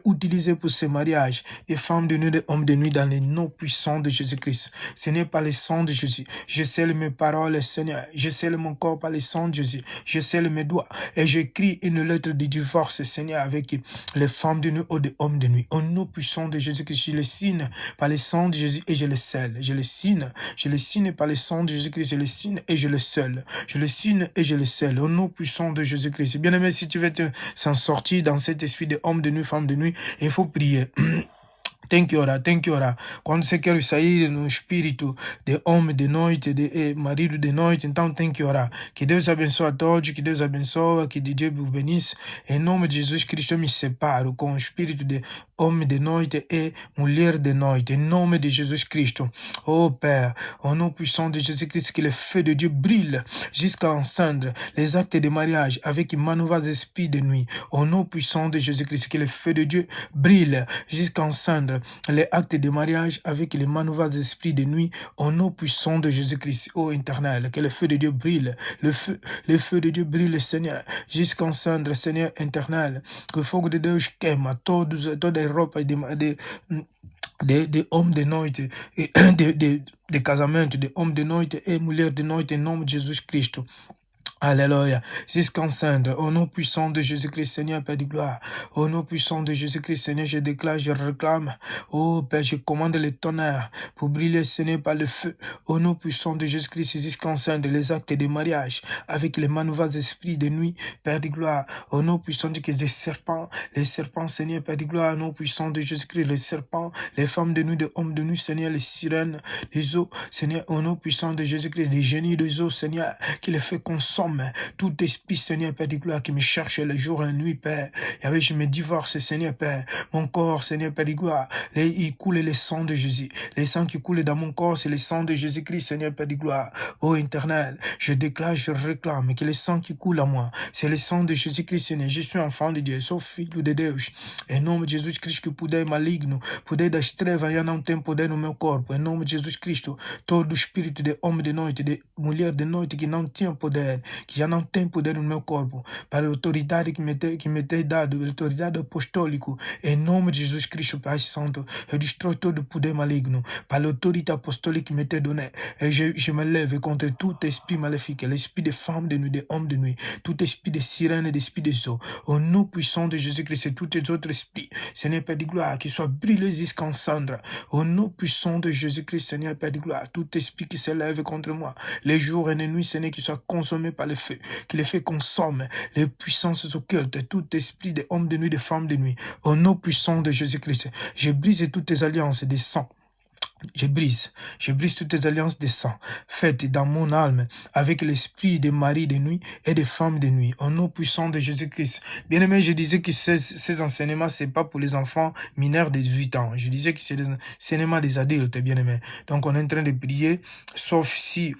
utilisé pour ce mariage, des femmes de nuit, des hommes de nuit, dans les noms puissants de Jésus-Christ. Ce n'est pas le sang de Jésus. Je scelle mes paroles, Seigneur. Je scelle mon corps par le sang de Jésus. Je scelle mes doigts et j'écris une lettre de divorce, Seigneur, avec les femmes de nuit ou des hommes de nuit. Au nom puissant de Jésus-Christ, je le signe par le sang de Jésus et je le scelle. Je le signe par le sang de Jésus-Christ, je le signe et je le scelle. Je le signe et je le scelle. Au nom puissant de Jésus-Christ. Bien-aimé, si tu veux s'en sortir dans cet esprit de homme de nuit, femme de nuit, il faut prier. Thank you, ora. Quando você quer sair no espírito de homem de noite, de marido de noite, então tem que orar. Que Deus abençoe a todos, que Deus abençoe, que Dieu vous bénisse. Em nome de Jesus Cristo, eu me separo com o espírito de homem de noite e mulher de noite. Em nome de Jesus Cristo. Oh Père, au nom puissant de Jésus-Christ, que le feu de Dieu brille jusqu'à encendre les actes de mariage avec manœuvres esprits de nuit. Au nom puissant de Jésus-Christ, que le feu de Dieu brille jusqu'à encendre les actes de mariage avec les manœuvres d'esprit de nuit au nom puissant de Jésus-Christ, ô éternel, que le feu de Dieu brille, le feu de Dieu brille, Seigneur, jusqu'en cendre, Seigneur éternel, que le fogo de Deus queima toda a roupa de homens de noite, de casamento, de homens de noite e mulher de noite, em nome de Jesus Cristo. Alléluia. Jusqu'en cendre, au nom puissant de Jésus-Christ, Seigneur, Père de gloire. Au nom puissant de Jésus-Christ, Seigneur, je déclare, je réclame. Oh Père, je commande le tonnerre pour briller, Seigneur, par le feu. Au nom puissant de Jésus-Christ, jusqu'en cendre, les actes de mariage avec les manœuvres esprits de nuit, Père de gloire. Au nom puissant de Jésus, les serpents, Seigneur, Père de gloire. Au nom puissant de Jésus-Christ, les serpents, les femmes de nuit, les hommes de nuit, Seigneur, les sirènes, les eaux, Seigneur, au nom puissant de Jésus-Christ, les génies des eaux, Seigneur, qui les fait consommer. Tout esprit, Seigneur, Père de gloire, qui me cherche le jour et la nuit, Père. Et je me divorce, Seigneur, Père. Mon corps, Seigneur, Père de gloire, il coule le sang de Jésus. Le sang qui coule dans mon corps, c'est le sang de Jésus-Christ, Seigneur, Père de gloire. Ô éternel, je déclare, je réclame que le sang qui coule à moi, c'est le sang de Jésus-Christ, Seigneur. Je suis enfant de Dieu, sou filho de Deus. Em nome de Jesus Cristo, que poder maligno, poder das trevas, já não tem poder no meu corpo. Em nome de Jesus Cristo, todo espírito de homem de noite, de mulher de noite que não tinha poder, que já não tem poder no meu corpo, para a autoridade que me tem dado, a autoridade apostólica, em nome de Jesus Cristo, Pai Santo, eu destrói todo o poder maligno, para a autoridade apostólica que me tem donnée, et je me lève contre tout esprit maléfique, l'esprit de femmes de nuit, de hommes de nuit, tout esprit de sirène et d'esprit de eaux, au nom puissant de Jésus-Christ et tous les autres esprits, Seigneur Père de gloire, qui soit brûlé jusqu'en cendre, au nom puissant de Jésus-Christ, Seigneur Père de gloire, tout esprit qui s'élève contre moi, les jours et les nuits, Seigneur, qui soit consommé par le feu, qui les fait consommer les puissances occultes, tout esprit des hommes de nuit, des femmes de nuit, au nom puissant de Jésus-Christ. Je brise toutes les alliances des sangs. Je brise toutes les alliances de sang faites dans mon âme avec l'esprit des maris de nuit et des femmes de nuit, au nom puissant de Jésus-Christ. Bien-aimé, je disais que ces enseignements, c'est pas pour les enfants mineurs de 18 ans. Je disais que c'est des enseignements des adultes, bien-aimé. Donc, on est en train de prier, sauf si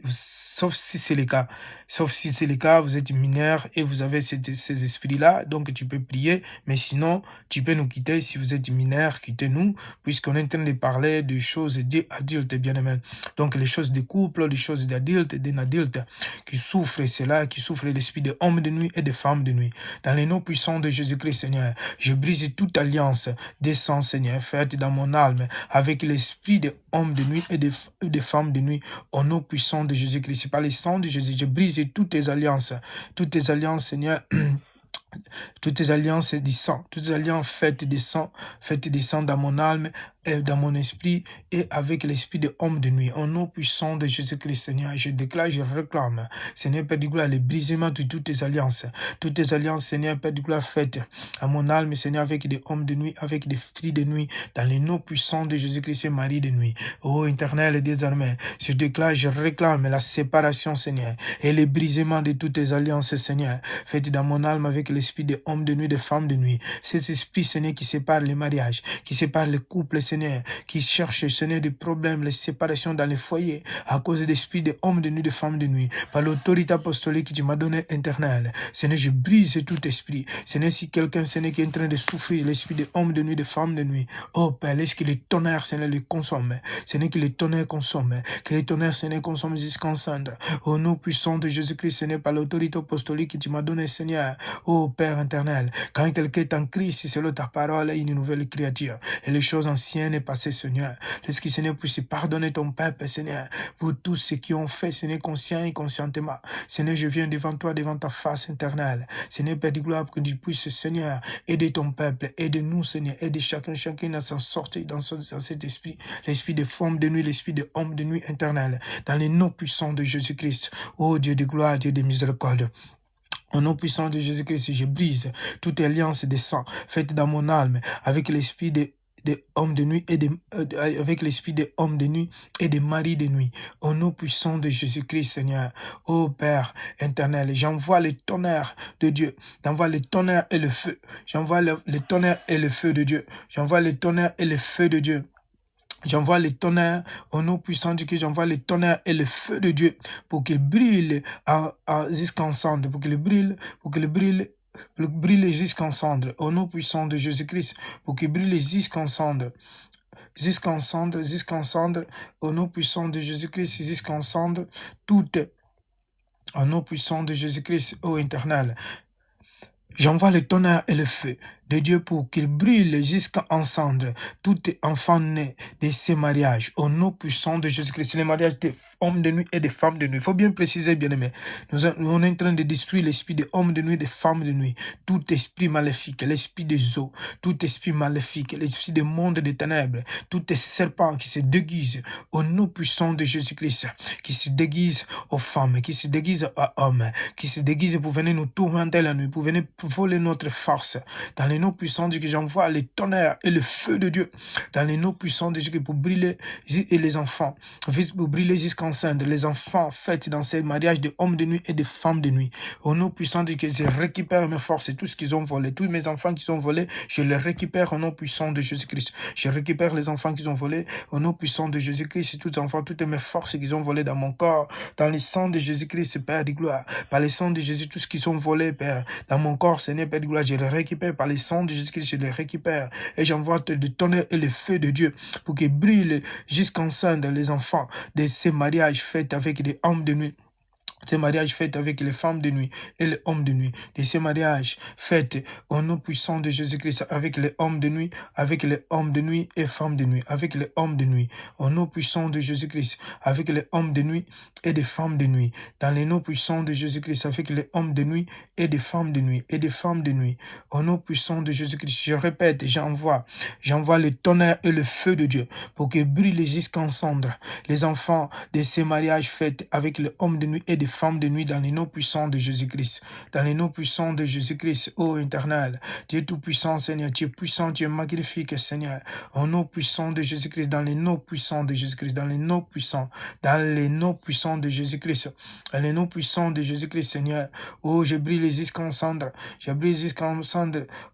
sauf si c'est le cas. Sauf si c'est le cas, vous êtes mineur et vous avez ces esprits-là, donc tu peux prier, mais sinon, tu peux nous quitter. Si vous êtes mineur, quittez-nous, puisqu'on est en train de parler des choses d'adultes, bien-aimés. Donc, les choses de couple, les choses d'adultes, d'un adulte qui souffre, c'est là, qui souffre l'esprit de hommes de nuit et de femmes de nuit. Dans les noms puissants de Jésus-Christ, Seigneur, je brise toute alliance des sangs, Seigneur, faite dans mon âme avec l'esprit de hommes de nuit et de femmes de nuit, au nom puissant de Jésus-Christ. C'est par le sang de Jésus, je brise toutes les alliances, Seigneur, toutes les alliances du sang, toutes les alliances faites des sangs dans mon âme et dans mon esprit et avec l'esprit de homme de nuit. Au nom puissant de Jésus-Christ, Seigneur, je déclare, je réclame, Seigneur Père de gloire, le brisement de toutes les alliances, Seigneur Père de gloire, faites à mon âme, Seigneur, avec des hommes de nuit, avec des filles de nuit, dans les noms puissants de Jésus-Christ et Marie de nuit. Ô éternel et désormais, je déclare, je réclame la séparation, Seigneur, et le brisement de toutes les alliances, Seigneur, faites dans mon âme avec avec l'esprit des hommes de nuit, des femmes de nuit. Ces esprits, Seigneur, qui séparent les mariages, qui séparent les couples, Seigneur, qui cherchent, Seigneur, des problèmes, les séparations dans les foyers, à cause de l'esprit des hommes de nuit, des femmes de nuit. Par l'autorité apostolique que tu m'as donnée éternelle, Seigneur, je brise tout esprit. Seigneur, si quelqu'un, Seigneur, qui est en train de souffrir, l'esprit des hommes de nuit, des femmes de nuit, oh Père, laisse que les tonnerres, Seigneur, les consomment. Seigneur, que les tonnerres consomment. Que les tonnerres, Seigneur, consomment jusqu'en cendre. Au nom puissant de Jésus-Christ, Seigneur, par l'autorité apostolique que tu m'as donnée, Seigneur, oh Père éternel, quand quelqu'un est en Christ, selon ta parole, est une nouvelle créature. Et les choses anciennes est passées, Seigneur. Laisse que, Seigneur, puisse pardonner ton peuple, Seigneur, pour tous ceux qui ont fait, Seigneur, conscient et conscientement. Seigneur, je viens devant toi, devant ta face éternelle. Seigneur, Père de gloire, que tu puisses, Seigneur, aider ton peuple, aider nous, Seigneur, aider chacun à s'en sortir dans cet esprit, l'esprit de forme de nuit, l'esprit de homme de nuit éternel, dans les noms puissants de Jésus-Christ. Ô Dieu de gloire, Dieu de miséricorde. Au nom puissant de Jésus-Christ, je brise toute alliance de sang faite dans mon âme avec l'esprit des hommes de nuit et avec l'esprit des hommes de nuit et des maris de nuit. Au nom puissant de Jésus-Christ, Seigneur, ô Père éternel, j'envoie le tonnerre de Dieu, j'envoie le tonnerre et le feu, j'envoie le tonnerre et le feu de Dieu, j'envoie le tonnerre et le feu de Dieu. J'envoie les tonnerres au nom puissant de Dieu, j'envoie les tonnerres et le feu de Dieu pour qu'il brille jusqu'en cendre, pour qu'il brille jusqu'en cendre, au nom puissant de Jésus-Christ, pour qu'il brille jusqu'en cendre, au nom puissant de Jésus-Christ, jusqu'en cendre, tout au nom puissant de Jésus-Christ, ô éternel. J'envoie le tonnerre et le feu de Dieu pour qu'il brûle jusqu'en cendre tout enfant né de ces mariages. Au nom puissant de Jésus-Christ, les mariages des hommes de nuit et des femmes de nuit. Il faut bien préciser, bien aimé. Nous on est en train de détruire l'esprit des hommes de nuit et des femmes de nuit. Tout esprit maléfique, l'esprit des eaux, tout esprit maléfique, l'esprit des mondes des ténèbres, tout serpent qui se déguise au nom puissant de Jésus-Christ, qui se déguise aux femmes, qui se déguise aux hommes, qui se déguise pour venir nous tourmenter la nuit, pour venir voler notre force. Dans les noms puissants de Dieu, j'envoie les tonnerres et le feu de Dieu. Dans les noms puissants de Dieu, pour brûler et les enfants, pour brûler jusqu'en cendre, les enfants faits dans ces mariages de hommes de nuit et de femmes de nuit. Au nom puissant de Dieu, je récupère mes forces et tout ce qu'ils ont volé. Tous mes enfants qui sont volés, je les récupère au nom puissant de Jésus-Christ. Je récupère les enfants qu'ils ont volés au nom puissant de Jésus-Christ. Tous les enfants, toutes mes forces qu'ils ont volées dans mon corps, dans le sang de Jésus-Christ, Père de gloire. Par le sang de Jésus, tout ce qu'ils ont volé, Père, dans mon corps, Seigneur, Père de gloire, je les récupère. Par le sang de Jésus-Christ, je les récupère. Et j'envoie le tonnerre et le feu de Dieu pour qu'ils brûlent jusqu'en cendre les enfants de ces mariages faits avec des hommes de nuit. Ces mariages faits avec les femmes de nuit et les hommes de nuit. De ces mariages faits au nom puissant de Jésus-Christ avec les hommes de nuit, avec les hommes de nuit et femmes de nuit, avec les hommes de nuit. Au nom puissant de Jésus-Christ avec les hommes de nuit et des femmes de nuit. Dans les noms puissants de Jésus-Christ avec les hommes de nuit et des femmes de nuit et des femmes de nuit. Au nom puissant de Jésus-Christ, je répète, j'envoie le tonnerre et le feu de Dieu pour qu'ils brûlent jusqu'en cendre les enfants de ces mariages faits avec les hommes de nuit et des femmes de nuit dans les noms puissants de Jésus-Christ. Dans les noms puissants de Jésus-Christ, ô éternel, Dieu tout-puissant, Seigneur, tu es puissant, tu es magnifique, Seigneur. Au nom puissant de Jésus-Christ, dans les noms puissants de Jésus-Christ, dans les noms puissants de Jésus-Christ, dans les noms puissants de Jésus-Christ, Seigneur. Oh, je brille jusqu'en cendre,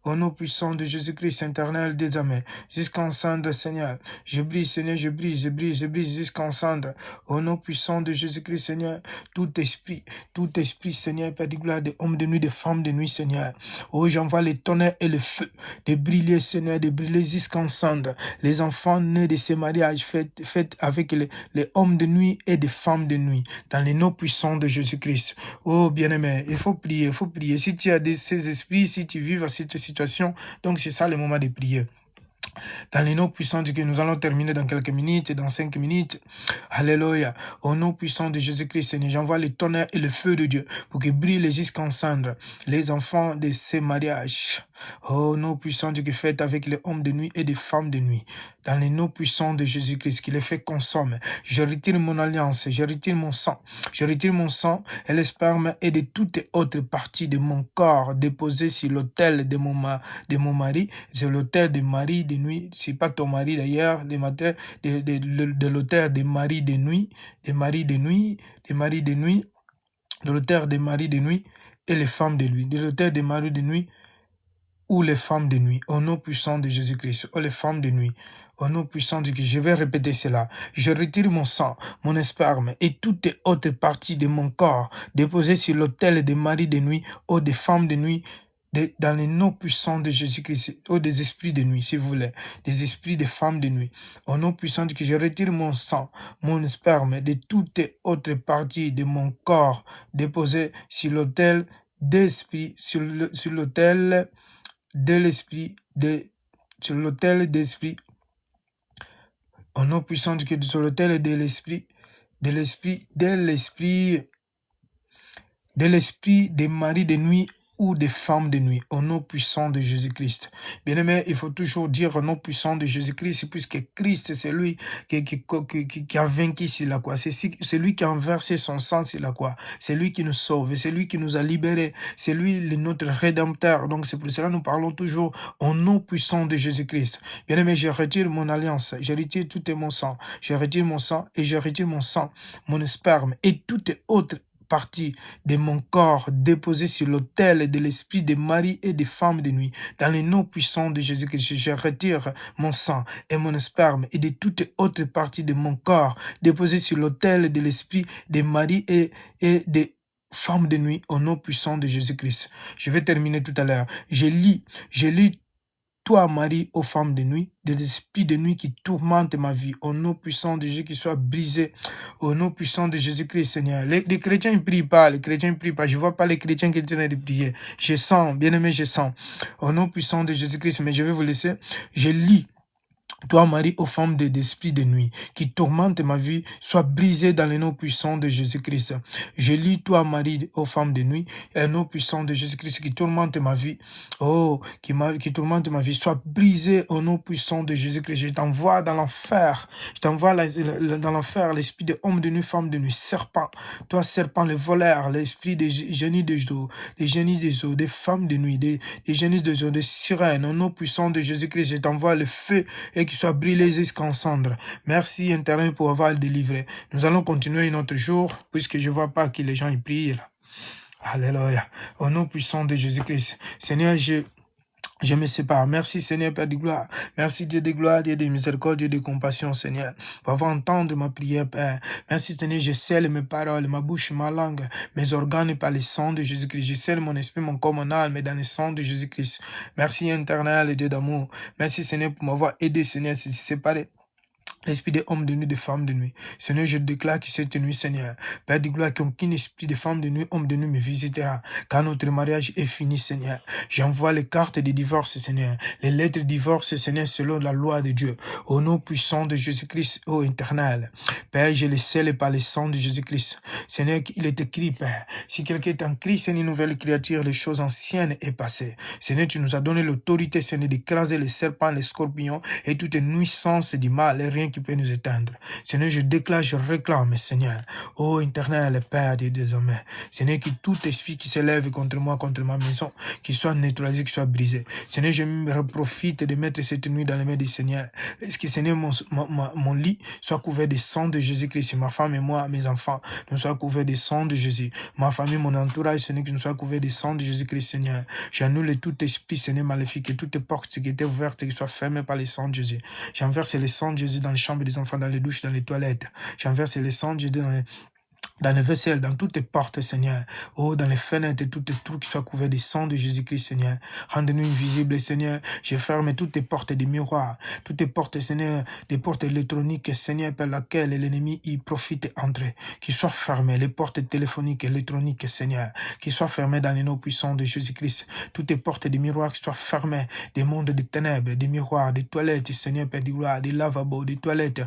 au nom puissant de Jésus-Christ, éternel des âmes, jusqu'en cendre, Seigneur. Je brille, Seigneur, je brise jusqu'en cendre, au nom puissant de Jésus-Christ, Seigneur. Tout esprit, Seigneur, Père de gloire, des hommes de nuit, des femmes de nuit, Seigneur. Oh, j'envoie les tonnerres et le feu, de briller, Seigneur, de briller jusqu'en cendre. Les enfants nés de ces mariages faits avec les hommes de nuit et des femmes de nuit, dans les noms puissants de Jésus-Christ. Oh, bien-aimé, il faut prier, il faut prier. Si tu as ces esprits, si tu vis dans cette situation, donc c'est ça le moment de prier. Dans les noms puissants de Dieu, nous allons terminer dans quelques minutes, dans 5 minutes. Alléluia. Au nom puissant de Jésus-Christ, Seigneur, j'envoie le tonnerre et le feu de Dieu pour qu'ils brillent jusqu'en cendre les enfants de ces mariages. Au nom puissant de Dieu, fait avec les hommes de nuit et des femmes de nuit. Dans les noms puissants de Jésus-Christ, qui les fait consommer. Je retire mon alliance, je retire mon sang. Je retire mon sang et le sperme et de toutes autres parties de mon corps déposées sur l'autel de mon mari, sur l'autel de Marie de nuit. C'est pas ton mari d'ailleurs, de l'autel des maris de nuit, des maris de nuit, des maris de nuit, de l'autel des maris de nuit et les femmes de nuit, de l'autel des maris de nuit ou les femmes de nuit, au nom puissant de Jésus-Christ, ou les femmes de nuit, au nom puissant de Christ. Je vais répéter cela. Je retire mon sang, mon sperme et toutes les autres parties de mon corps déposées sur l'autel des maris de nuit ou des femmes de nuit, dans les noms puissants de Jésus-Christ, ou des esprits de nuit, si vous voulez, des esprits de femmes de nuit. Au nom puissant de Christ, je retire mon sang, mon sperme de toutes les autres parties de mon corps déposées sur l'autel d'esprit, sur l'autel de l'esprit, sur l'autel d'esprit, au nom puissant de Christ, sur l'autel de l'esprit, de l'esprit des maris de nuit ou des femmes de nuit, au nom puissant de Jésus-Christ. Bien-aimé, il faut toujours dire au nom puissant de Jésus-Christ, puisque Christ, c'est lui qui a vaincu sur la croix. C'est lui qui a versé son sang sur la croix. C'est lui qui nous sauve, c'est lui qui nous a libérés. C'est lui notre Rédempteur. Donc c'est pour cela que nous parlons toujours au nom puissant de Jésus-Christ. Bien-aimé, je retire mon alliance, je retire tout mon sang. Je retire mon sang et je retire mon sang, mon sperme et toutes les autres partie de mon corps déposé sur l'autel de l'esprit des maris et des femmes de nuit. Dans les noms puissants de Jésus-Christ, je retire mon sang et mon sperme et de toutes autres parties de mon corps déposé sur l'autel de l'esprit des maris et des femmes de nuit au nom puissant de Jésus-Christ. Je vais terminer tout à l'heure. Je lis toi, Marie, aux femmes de nuit, des esprits de nuit qui tourmentent ma vie, au nom puissant de Jésus qui soit brisé, au nom puissant de Jésus-Christ, Seigneur. Les chrétiens ne prient pas, je ne vois pas les chrétiens qui sont en train de prier. Je sens, bien-aimé, je sens, au nom puissant de Jésus-Christ, mais je vais vous laisser, je lis. Toi, Marie, aux femmes d'esprit de nuit, qui tourmentent ma vie, sois brisée dans le nom puissant de Jésus-Christ. Je lis, toi, Marie, aux femmes de nuit, et le nom puissant de Jésus-Christ qui tourmente ma vie, qui tourmente ma vie, sois brisée au nom puissant de Jésus-Christ. Je t'envoie dans l'enfer, dans l'enfer l'esprit de homme de nuit, femme de nuit, serpent, toi, serpent, le voleur, l'esprit des génies des eaux, des femmes de nuit, des génies des eaux, des sirènes, au nom puissant de Jésus-Christ, je t'envoie le feu et qui soit brûlé jusqu'en cendre. Merci, Internet, pour avoir délivré. Nous allons continuer un autre jour, puisque je ne vois pas que les gens y prient. Là. Alléluia. Au nom puissant de Jésus-Christ. Seigneur, je me sépare. Merci, Seigneur, Père de gloire. Merci, Dieu de gloire, Dieu de miséricorde, Dieu de compassion, Seigneur, pour avoir entendu ma prière, Père. Merci, Seigneur, je scelle mes paroles, ma bouche, ma langue, mes organes par le sang de Jésus-Christ. Je scelle mon esprit, mon corps, mon âme, dans le sang de Jésus-Christ. Merci, éternel, Dieu d'amour. Merci, Seigneur, pour m'avoir aidé, Seigneur, à se séparer. L'esprit des hommes de nuit, des femmes de nuit. Seigneur, je déclare que cette nuit, Seigneur, Père de gloire, qu'aucun esprit de femmes de nuit, hommes de nuit me visitera. Quand notre mariage est fini, Seigneur, j'envoie les cartes de divorce, Seigneur, les lettres de divorce, Seigneur, selon la loi de Dieu. Au nom puissant de Jésus-Christ, ô éternel. Père, je les scelle par le sang de Jésus-Christ. Seigneur, il est écrit, Père, si quelqu'un est en Christ, c'est une nouvelle créature, les choses anciennes est passées. Seigneur, tu nous as donné l'autorité, Seigneur, d'écraser les serpents, les scorpions et toute nuisance du mal, et rien qui peut nous éteindre. Seigneur, je déclare, je réclame, Seigneur, ô éternel Père des désormais. Seigneur, que tout esprit qui s'élève contre moi, contre ma maison, qu'il soit neutralisé, qu'il soit brisé. Seigneur, je me profite de mettre cette nuit dans les mains du Seigneur. Est-ce que, Seigneur, mon lit soit couvert des sang de Jésus-Christ, ma femme et moi, mes enfants, nous soient couverts des sang de Jésus. Ma famille, mon entourage, Seigneur, que nous soient couverts des sang de Jésus-Christ, Seigneur. J'annule tout esprit, Seigneur, maléfique, et toute porte qui était ouverte, qui soit fermée par le sang de Jésus. J'enverse le sang de Jésus dans les chambres des enfants, dans les douches, dans les toilettes. J'enverse le sang de Jésus dans les vaisselles, dans toutes les portes, Seigneur. Oh, dans les fenêtres, toutes les trous qui soient couverts du sang de Jésus-Christ, Seigneur. Rends-nous invisibles, Seigneur. Je ferme toutes les portes des miroirs, toutes les portes, Seigneur, des portes électroniques, Seigneur, par lesquelles l'ennemi y profite entrer. Qui soient fermées, les portes téléphoniques, électroniques, Seigneur. Qui soient fermées dans les noms puissants de Jésus-Christ. Toutes les portes des miroirs qui soient fermées, des mondes des ténèbres, des miroirs, des toilettes, Seigneur, Père de gloire, des lavabos, des toilettes,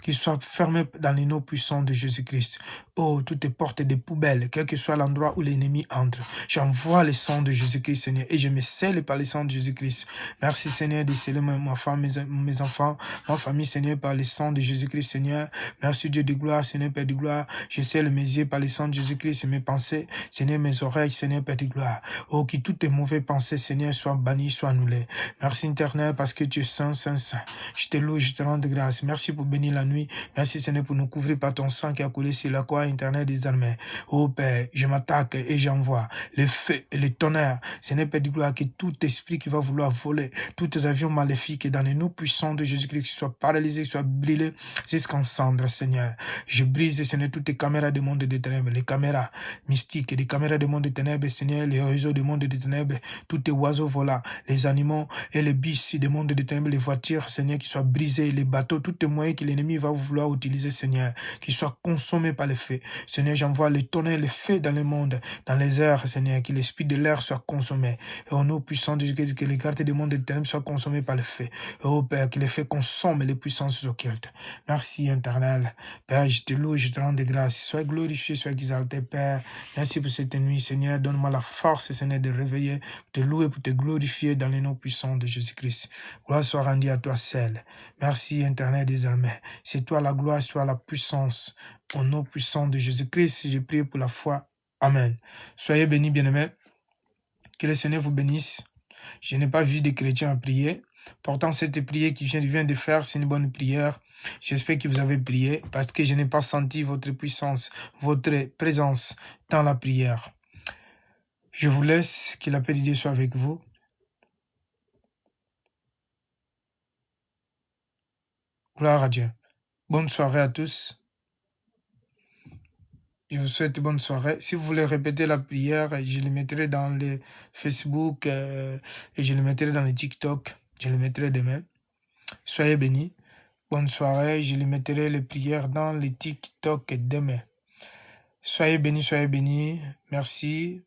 qui soient fermées dans les noms puissants de Jésus-Christ. Oh, toutes les portes des poubelles, quel que soit l'endroit où l'ennemi entre. J'envoie le sang de Jésus-Christ, Seigneur, et je me scelle par le sang de Jésus-Christ. Merci, Seigneur, de sceller ma femme, mes enfants, ma famille, Seigneur, par le sang de Jésus-Christ, Seigneur. Merci, Dieu de gloire, Seigneur, Père de gloire. Je scelle mes yeux par le sang de Jésus-Christ et mes pensées, Seigneur, mes oreilles, Seigneur, Père de gloire. Oh, que toutes les mauvaises pensées, Seigneur, soient bannies, soient annulées. Merci, éternel, parce que tu es saint, saint, saint. Je te loue, je te rends grâce. Merci pour bénir la nuit. Merci, Seigneur, pour nous couvrir par ton sang qui a coulé sur la croix, éternel des armées. Ô Père, je m'attaque et j'envoie les feux et les tonnerres. Seigneur Père de gloire, que tout esprit qui va vouloir voler, tous tes avions maléfiques dans les noms puissants de Jésus-Christ, soient paralysés, soient brûlés jusqu'en cendres, Seigneur. Je brise, Seigneur, toutes les caméras du monde des ténèbres, les caméras mystiques, les caméras du monde des ténèbres, Seigneur, les réseaux du monde des ténèbres, tous les oiseaux volants, les animaux et les bis du monde des ténèbres, les voitures, Seigneur, qui soient brisées, les bateaux, tous les moyens que l'ennemi va vouloir utiliser, Seigneur, qui soient consommés par le feu. Seigneur, j'envoie les tonnerres, les feux dans le monde, dans les airs, Seigneur, que l'esprit de l'air soit consommé. Et au nom puissant de Jésus, que les cartes du monde des ténèbres soient consommées par le feu. Et ô Père, que les feux consomment les puissances occultes. Merci, éternel. Père, je te loue, je te rends des grâces. Sois glorifié, sois exalté, Père. Merci pour cette nuit, Seigneur. Donne-moi la force, Seigneur, de réveiller, pour te louer, pour te glorifier dans les noms puissants de Jésus-Christ. Gloire soit rendue à toi seul. Merci, éternel des armées. C'est toi la gloire, c'est toi la puissance. Au nom puissant de Jésus-Christ, je prie pour la foi. Amen. Soyez bénis, bien-aimés. Que le Seigneur vous bénisse. Je n'ai pas vu de chrétiens à prier. Pourtant, cette prière qui vient de faire, c'est une bonne prière. J'espère que vous avez prié parce que je n'ai pas senti votre puissance, votre présence dans la prière. Je vous laisse, que la paix de Dieu soit avec vous. Gloire à Dieu. Bonne soirée à tous. Je vous souhaite bonne soirée. Si vous voulez répéter la prière, je le mettrai dans le Facebook et je le mettrai dans le TikTok. Je le mettrai demain. Soyez bénis. Bonne soirée. Je le mettrai les prières dans le TikTok demain. Soyez bénis, soyez bénis. Merci.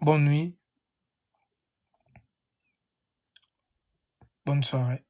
Bonne nuit. Bonne soirée.